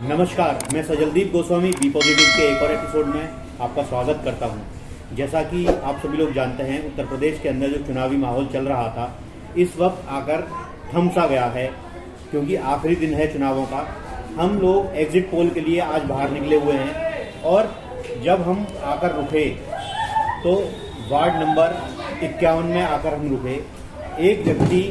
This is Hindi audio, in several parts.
नमस्कार, मैं सजलदीप गोस्वामी बी पॉजिटिव के एक और एपिसोड में आपका स्वागत करता हूं। जैसा कि आप सभी लोग जानते हैं, उत्तर प्रदेश के अंदर जो चुनावी माहौल चल रहा था इस वक्त आकर थम सा गया है, क्योंकि आखिरी दिन है चुनावों का। हम लोग एग्जिट पोल के लिए आज बाहर निकले हुए हैं और जब हम आकर रुके तो वार्ड नंबर 51 में आकर हम रुके। एक व्यक्ति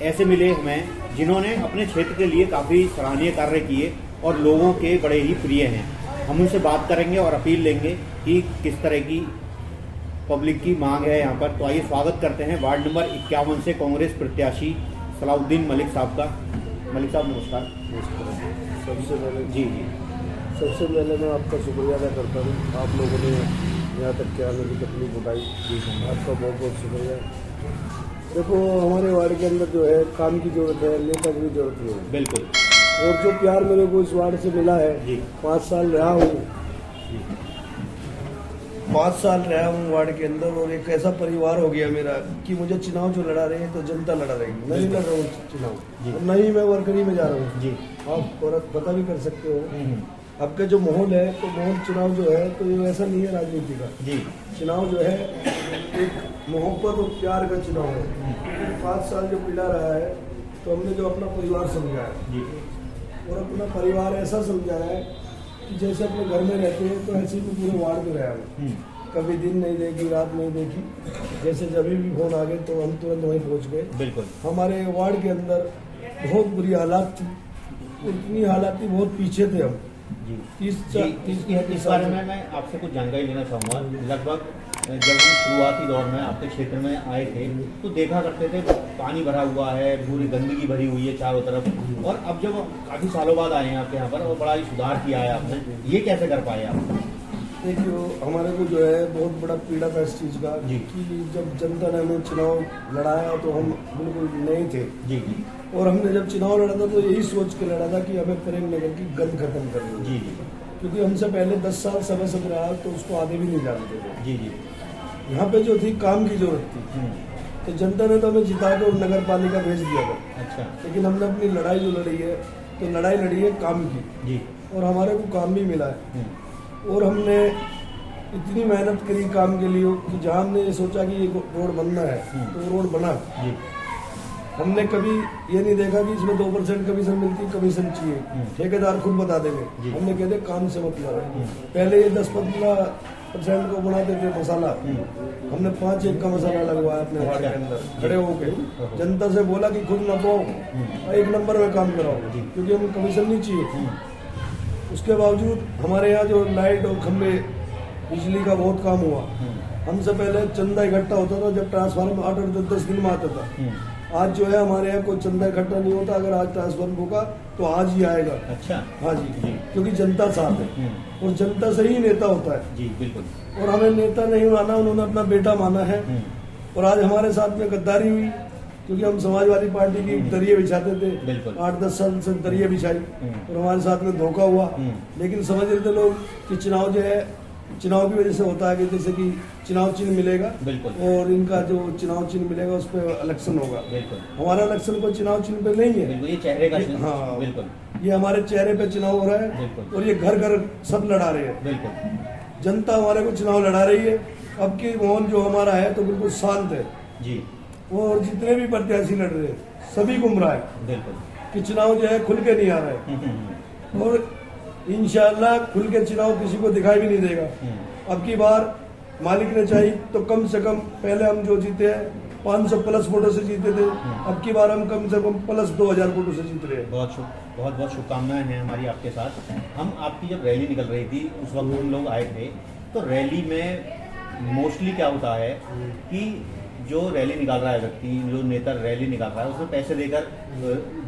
ऐसे मिले हमें जिन्होंने अपने क्षेत्र के लिए काफ़ी सराहनीय कार्य किए और लोगों के बड़े ही प्रिय हैं। हम उनसे बात करेंगे और अपील लेंगे कि किस तरह की पब्लिक की मांग है यहाँ पर। तो आइए स्वागत करते हैं वार्ड नंबर 51 से कांग्रेस प्रत्याशी सलाउद्दीन मलिक साहब का। मलिक साहब नमस्कार। सबसे पहले जी मैं आपका शुक्रिया अदा करता हूँ। आप लोगों ने यहाँ तक के आने की तकलीफ उठाई, आपका बहुत बहुत शुक्रिया। देखो, हमारे वार्ड के अंदर जो है काम की जरूरत है, नेता की भी जरूरत है। बिल्कुल। और जो प्यार मेरे को इस वार्ड से मिला है, 5 साल रहा हूँ, 5 साल रहा हूँ वार्ड के अंदर, और एक ऐसा परिवार हो गया मेरा कि मुझे चुनाव जो लड़ा रहे हैं तो जनता लड़ा रही है, नहीं लड़ रहा हूँ चुनाव, और नहीं मैं वर्करी में जा रहा हूँ। जी, आप पता भी कर सकते हो आपका जो माहौल है, तो माहौल चुनाव जो है तो ये वैसा नहीं है राजनीति का। जी, चुनाव जो है एक मोहब्बत और प्यार का चुनाव है। 5 साल जो पीड़ा रहा है तो हमने जो अपना परिवार समझा है जी, और अपना परिवार ऐसा समझा है कि जैसे अपने घर में रहते हैं, तो ऐसे ही पूरे वार्ड में रहा है। कभी दिन नहीं देखी, रात नहीं देखी, जैसे जब भी फोन आ गए तो हम तुरंत वहीं पहुंच गए। बिल्कुल। हमारे वार्ड के अंदर बहुत बुरी हालात थी, इतनी हालात थी, बहुत पीछे थे हम। जी, इस बारे में मैं आपसे कुछ जानकारी लेना चाहूँगा। लगभग जब हम शुरुआती दौर में आपके क्षेत्र में आए थे तो देखा करते थे पानी भरा हुआ है, पूरी गंदगी भरी हुई है चारों तरफ, और अब जब काफ़ी सालों बाद आए हैं आपके यहाँ पर और बड़ा ही सुधार किया है आपने, ये कैसे कर पाए आप? देखिए, हमारे को जो है बहुत बड़ा पीड़ा था इस चीज़ का कि जब जनता ने हमें चुनाव लड़ाया तो हम बिल्कुल नहीं थे। जी जी। और हमने जब चुनाव लड़ा था तो यही सोच के लड़ा था कि हमें प्रेम नगर की गंद खत्म करनी है। जी जी। क्योंकि हमसे पहले 10 साल सभासद रहा तो उसको आधे भी नहीं जानते थे। जी जी। यहाँ पे जो थी काम की जरूरत थी, तो जनता ने तो हमें जिता के और नगर पालिका भेज दिया था। अच्छा। लेकिन हमने अपनी लड़ाई जो लड़ी है तो लड़ाई लड़ी है काम की। जी। और हमारे को काम भी मिला है। और हमने इतनी मेहनत करी काम के लिए कि जहाँ हमने ये सोचा कि ये रोड बनना है तो रोड बना। जी। हमने कभी ये नहीं देखा कि इसमें 2% कमीशन मिलती, कमीशन चाहिए, ठेकेदार खुद बता देंगे। हमने कहते काम से मतलब है। पहले ये 10-15% को बनाते थे मसाला, हमने 5 का मसाला लगवाया अपने वार्ड के अंदर खड़े होके। जनता से बोला कि खुद न पाओ, 1 नंबर में काम कराओ, क्योंकि हमें कमीशन नहीं चाहिए। उसके बावजूद हमारे यहाँ जो लाइट और खंबे बिजली का बहुत काम हुआ। हमसे पहले चंदा इकट्ठा होता था जब ट्रांसफार्मर 8 और 10 दिन में आता था। आज जो है हमारे यहाँ कोई चंदा इकट्ठा नहीं होता। अगर आज ट्रांसफार्मर होगा तो आज ही आएगा। अच्छा। हाँ जी, क्योंकि जनता साथ है और जनता से ही नेता होता है। जी बिल्कुल। और हमें नेता नहीं माना, उन्होंने अपना बेटा माना है। और आज हमारे साथ में गद्दारी हुई, क्योंकि हम समाजवादी पार्टी की दरिये बिछाते थे। 8-10 साल से दरिये बिछाई और हमारे साथ में धोखा हुआ। लेकिन समझ रहे थे लोग कि चुनाव जो है चुनाव की वजह से होता है, कि जैसे कि चुनाव चिन्ह मिलेगा और इनका जो चुनाव चिन्ह मिलेगा उस पर इलेक्शन होगा। हमारा इलेक्शन कोई चुनाव चिन्ह पे नहीं है। ये चेहरे का। हाँ बिल्कुल। ये हमारे चेहरे पे चुनाव हो रहा है और ये घर घर सब लड़ा रहे हैं। बिल्कुल। जनता हमारे को चुनाव लड़ा रही है। अब की माहौल जो हमारा है तो बिल्कुल शांत है जी। और जितने भी प्रत्याशी लड़ रहे हैं सभी गुमराह है। बिल्कुल। कि चुनाव जो है खुल के नहीं आ रहा है और इंशाअल्लाह खुल के चुनाव किसी को दिखाई भी नहीं देगा। अब की बार मालिक ने चाहिए तो कम से कम, पहले हम जो जीते हैं 500 प्लस वोटों से जीते थे, अब की बार हम कम से कम प्लस 2000 वोटों से जीत रहे हैं। बहुत शुभकामनाएं हैं हमारी आपके साथ। हम आपकी जब रैली निकल रही थी उस वक्त हम लोग आए थे, तो रैली में मोस्टली क्या होता है कि जो रैली निकाल रहा है व्यक्ति, जो नेता रैली निकाल रहा है, उसमें पैसे देकर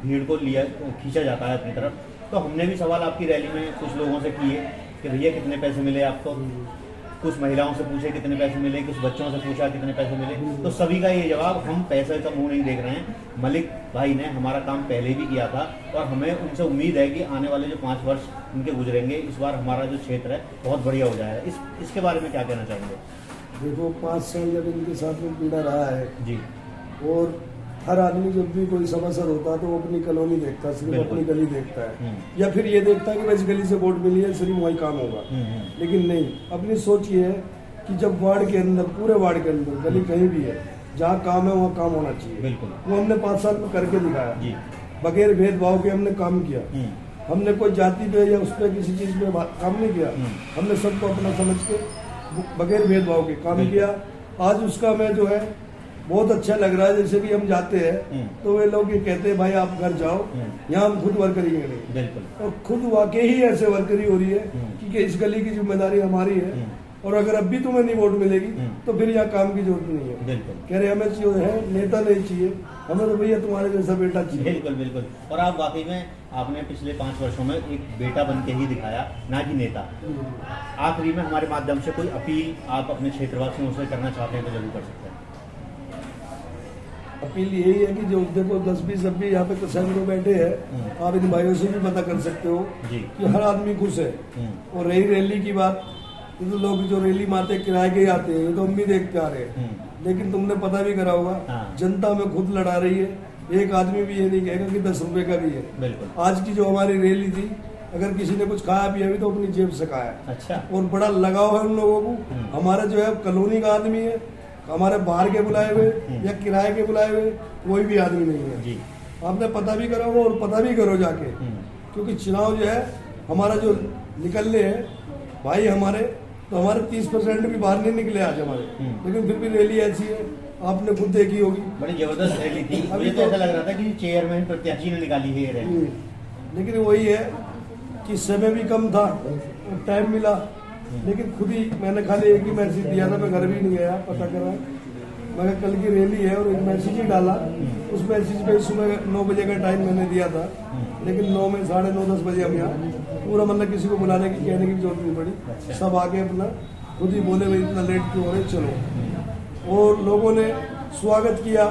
भीड़ को खींचा जाता है अपनी तरफ। तो हमने भी सवाल आपकी रैली में कुछ लोगों से किए कि भैया कितने पैसे मिले आपको। कुछ महिलाओं से पूछे कितने पैसे मिले, कुछ बच्चों से पूछा कितने पैसे मिले, तो सभी का ये जवाब, हम पैसे का मुंह नहीं देख रहे हैं। मलिक भाई ने हमारा काम पहले भी किया था और हमें उनसे उम्मीद है कि आने वाले जो 5 वर्ष उनके गुजरेंगे, इस बार हमारा जो क्षेत्र है बहुत बढ़िया हो जाएगा। इसके बारे में क्या कहना चाहेंगे? देखो, 5 साल जब इनके साथ में पीड़ा रहा है जी, और हर आदमी जब भी कोई समस्या होता है तो वो अपनी कॉलोनी देखता है, सिर्फ बिल्कुल। अपनी गली देखता है, या फिर ये देखता है कि इस गली से वोट मिली है सिर्फ वही काम होगा। लेकिन नहीं, अपनी सोच ये है कि जब वार्ड के अंदर, पूरे वार्ड के अंदर गली कहीं भी है, जहाँ काम है वहाँ काम होना चाहिए। बिल्कुल। वो हमने 5 साल में करके दिखाया जी। बगैर भेदभाव के हमने काम किया। हमने कोई जाति पे या उस पर किसी चीज पे काम नहीं किया। हमने सबको अपना समझ के बगैर भेदभाव के काम किया। आज उसका मैं जो है बहुत अच्छा लग रहा है। जैसे कि हम जाते हैं तो वे लोग ये कहते हैं भाई आप घर जाओ, यहाँ हम खुद वर्करी करेंगे। बिल्कुल। और खुद वाकई ही ऐसे वर्करी हो रही है कि इस गली की जिम्मेदारी हमारी है, और अगर अब भी तुम्हें नहीं वोट मिलेगी तो फिर यहाँ काम की जरूरत नहीं है। बिल्कुल। कह रहे हमें जो है नेता नहीं चाहिए, हमें तो भैया तुम्हारे जैसा बेटा चाहिए। बिल्कुल बिल्कुल। और आप वाकई में आपने पिछले 5 वर्षों में एक बेटा बन के ही दिखाया, ना कि नेता। आखिरी में हमारे माध्यम से कोई अपील आप अपने क्षेत्रवासियों से करना चाहते हैं तो जरूर कर सकते हैं। अपील यही है कि जो देखो 10-20 अब भी यहाँ पे किसान लोग बैठे हैं, आप इन भाइयों से भी पता कर सकते हो जी। कि हर आदमी खुश है। और रही रैली की बात, ये तो लोग जो रैली मारते किराए के ही आते हैं, ये तो हम भी देखते आ रहे हैं। लेकिन तुमने पता भी करा होगा, जनता में खुद लड़ा रही है। एक आदमी भी ये नहीं कहेगा कि 10 रुपए का भी है। बिल्कुल। आज की जो हमारी रैली थी, अगर किसी ने कुछ खाया पिया भी तो अपनी जेब से खाया। अच्छा। और बड़ा लगाव है उन लोगों को। हमारा जो है कॉलोनी का आदमी है, हमारे बाहर के बुलाए हुए या किराए के बुलाए हुए कोई भी आदमी नहीं है जी। आपने पता भी करा होगा और पता भी करो जाके, क्योंकि चुनाव जो है हमारा जो निकलने हैं भाई हमारे, तो हमारे 30% भी बाहर नहीं निकले आज हमारे। लेकिन फिर भी रैली ऐसी है, आपने खुद देखी होगी, बड़ी जबरदस्त रैली थी। मुझे तो ऐसा लग रहा था कि चेयरमैन प्रत्याशी ने निकाली है ये रैली। लेकिन वही है कि समय भी कम था और टाइम मिला। लेकिन खुद ही मैंने खाली एक ही मैसेज दिया था, मैं घर भी नहीं गया पता करा। मैं कल की रैली है और एक मैसेज ही डाला। उस मैसेज पे सुबह 9 बजे का टाइम मैंने दिया था, लेकिन 9 में 9:30-10 बजे हम यहाँ पूरा, मतलब किसी को बुलाने की कहने की भी जरूरत नहीं पड़ी। सब आके अपना खुद ही बोले भाई इतना लेट क्यों हो रहे, चलो। और लोगों ने स्वागत किया,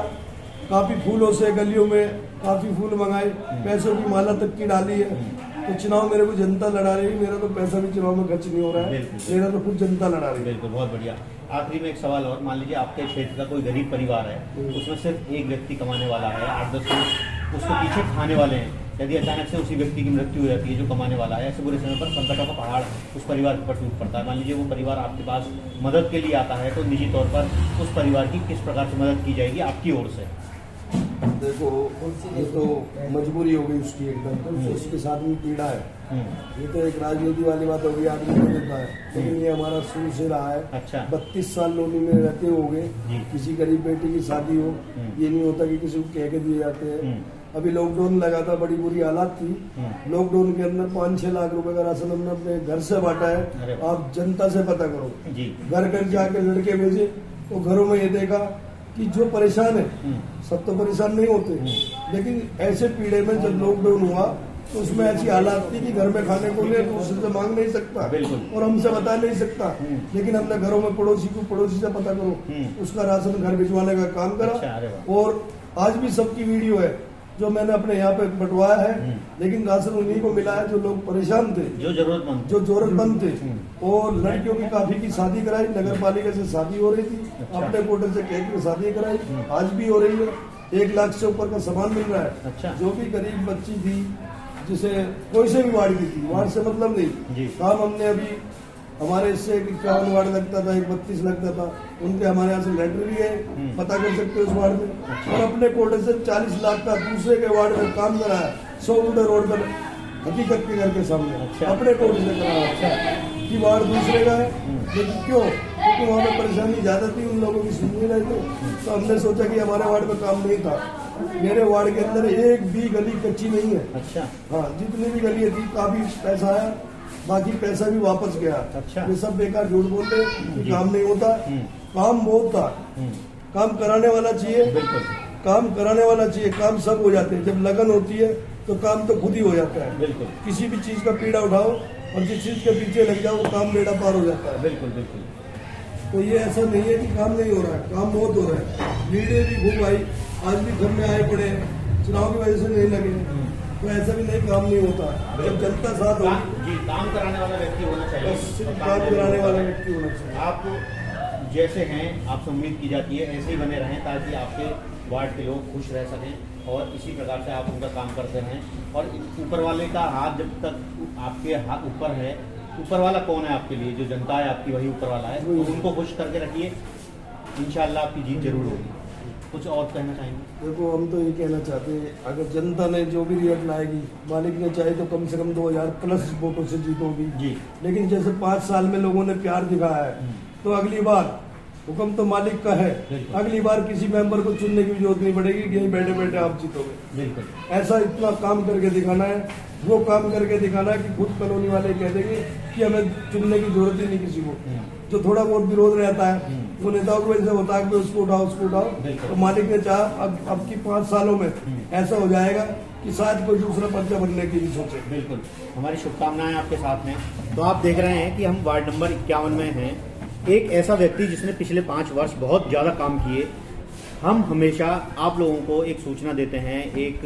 काफी फूलों से गलियों में काफी फूल मंगाए, पैसों की माला तक की डाली है। तो चुनाव मेरे को जनता लड़ा रही है, मेरा तो पैसा भी चुनाव में खर्च नहीं हो रहा है, मेरा तो खुद जनता लड़ा रही है। बिल्कुल, बहुत बढ़िया। आखिरी में एक सवाल और, मान लीजिए आपके क्षेत्र का कोई गरीब परिवार है, उसमें सिर्फ एक व्यक्ति कमाने वाला है, 8-10 लोग उसके पीछे खाने वाले हैं। यदि अचानक से उसी व्यक्ति की मृत्यु हो जाती है जो कमाने वाला है, ऐसे बुरे समय पर संकटों का पहाड़ उस परिवार पर टूट पड़ता है। मान लीजिए वो परिवार आपके पास मदद के लिए आता है, तो निजी तौर पर उस परिवार की किस प्रकार से मदद की जाएगी आपकी ओर से? देखो ये तो मजबूरी हो गई उसकी एकदम, तो उसके साथ में पीड़ा है। ये तो एक राजनीति वाली बात होगी, आदमी को देता है, लेकिन ये हमारा शुरू से रहा है। अच्छा। 32 साल लोनी में रहते हो गए, किसी गरीब बेटी की शादी हो, ये नहीं होता कि किसी को कह के दिए जाते हैं। अभी लॉकडाउन लगा था, बड़ी बुरी हालात थी। लॉकडाउन के अंदर 5-6 लाख रुपए का राशन हमने अपने घर से बांटा है। आप जनता से पता करो, घर घर जाके लड़के भेजे तो घरों में ये देखा कि जो परेशान है, सब तो परेशान नहीं होते, लेकिन ऐसे पीड़े में जब लॉकडाउन हुआ तो उसमें ऐसी हालात थी कि घर में खाने को ले तो उससे मांग नहीं सकता और हमसे बता नहीं सकता। लेकिन हमने घरों में पड़ोसी से पता करो, उसका राशन घर भिजवाने का काम करा। और आज भी सबकी वीडियो है जो मैंने अपने यहाँ पे बंटवाया है, लेकिन राशन उन्हीं को मिला है जो लोग परेशान थे, जो जरूरतमंद थे। और लड़कियों की काफी की शादी कराई, नगर पालिका से शादी हो रही थी, अपने कोटे से कह के शादी कराई, आज भी हो रही है। 1 लाख से ऊपर का सामान मिल रहा है। अच्छा। जो भी गरीब बच्ची थी, जिसे कोई से भी वार्ड की थी, वार्ड से मतलब नहीं, काम हमने अभी हमारे इससे 51 वार्ड लगता था, 32 लगता था, उनके हमारे यहाँ से लेटर भी है, पता कर सकते हो उस वार्ड में। और अपने कोटे से 40 लाख का दूसरे के वार्ड में काम करा है, 100 फुट रोड पर हकीकत के घर के सामने। अच्छा। अपने कोटे से करा है कि वार्ड दूसरे का है, लेकिन क्यों? क्योंकि वहाँ पे परेशानी ज्यादा थी, उन लोगों की सुन नहीं रहे थे। तो हमने सोचा कि हमारे वार्ड में काम नहीं था। मेरे वार्ड के अंदर एक भी गली कच्ची नहीं है। अच्छा। हाँ, जितनी भी गली थी काफी पैसा आया, बाकी पैसा भी वापस गया। अच्छा। ये सब बेकार झूठ बोलते कि काम नहीं होता, काम बहुत था। काम कराने वाला चाहिए, काम कराने वाला चाहिए, काम सब हो जाते हैं। जब लगन होती है तो काम तो खुद ही हो जाता है। बिल्कुल। किसी भी चीज का पीड़ा उठाओ और जिस चीज के पीछे लग जाओ, वो काम बेड़ा पार हो जाता है। बिल्कुल बिल्कुल। तो ये ऐसा नहीं है कि काम नहीं हो रहा है, काम बहुत हो रहा है। मीडिया भी खूब आई, आज भी घर में आए पड़े, चुनाव की वजह से नहीं लगे, तो ऐसा भी नहीं काम नहीं होता। जब जनता साथ हो, काम कराने वाला व्यक्ति होना चाहिए, सिर्फ काम कराने वाला व्यक्ति होना चाहिए। आप जैसे हैं, आपसे उम्मीद की जाती है ऐसे ही बने रहें, ताकि आपके वार्ड के लोग खुश रह सकें और इसी प्रकार से आप उनका काम करते हैं। और ऊपर वाले का हाथ जब तक आपके हाथ ऊपर है, ऊपर वाला कौन है आपके लिए? जो जनता है आपकी, वही ऊपर वाला है। तो उनको खुश करके रखिए, इंशाल्लाह आपकी जीत जरूर होगी। कुछ और कहना चाहेंगे? देखो, हम तो ये कहना चाहते हैं, अगर जनता ने जो भी रिजल्ट लाएगी, मालिक ने चाहे तो कम से कम 2000 प्लस वोटों से जीतोगी जी। लेकिन जैसे 5 साल में लोगों ने प्यार दिखाया है, तो अगली बार हुक्म तो मालिक का है, अगली बार किसी मेंबर को चुनने की भी जरूरत नहीं पड़ेगी कि यहीं बैठे बैठे आप जीतोगे। बिल्कुल ऐसा इतना काम करके दिखाना है, वो काम करके दिखाना है कि खुद कॉलोनी वाले कह देंगे कि हमें चुनने की जरूरत ही नहीं किसी को। जो थोड़ा बहुत विरोध रहता है वो नेताओं की वजह से होता है कि उसको उठाओ, तो मालिक ने चाहा अब की 5 सालों में ऐसा हो जाएगा कि शायद कोई दूसरा पर्चा बनने की भी सोचे। बिल्कुल, हमारी शुभकामनाएं आपके साथ हैं। तो आप देख रहे हैं कि हम वार्ड नंबर 51 में हैं। एक ऐसा व्यक्ति जिसने पिछले 5 वर्ष बहुत ज़्यादा काम किए। हम हमेशा आप लोगों को एक सूचना देते हैं, एक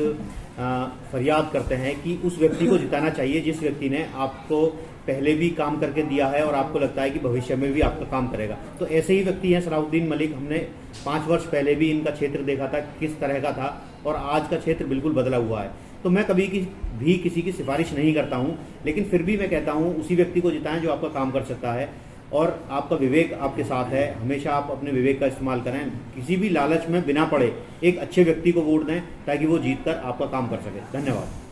फरियाद करते हैं कि उस व्यक्ति को जिताना चाहिए जिस व्यक्ति ने आपको पहले भी काम करके दिया है और आपको लगता है कि भविष्य में भी आपका काम करेगा। तो ऐसे ही व्यक्ति हैं सलाउद्दीन मलिक। हमने 5 वर्ष पहले भी इनका क्षेत्र देखा था किस तरह का था और आज का क्षेत्र बिल्कुल बदला हुआ है। तो मैं कभी भी किसी की सिफारिश नहीं करता हूं, लेकिन फिर भी मैं कहता हूं उसी व्यक्ति को जिताएं जो आपका काम कर सकता है। और आपका विवेक आपके साथ है, हमेशा आप अपने विवेक का इस्तेमाल करें। किसी भी लालच में बिना पड़े एक अच्छे व्यक्ति को वोट दें ताकि वो जीतकर आपका काम कर सके। धन्यवाद।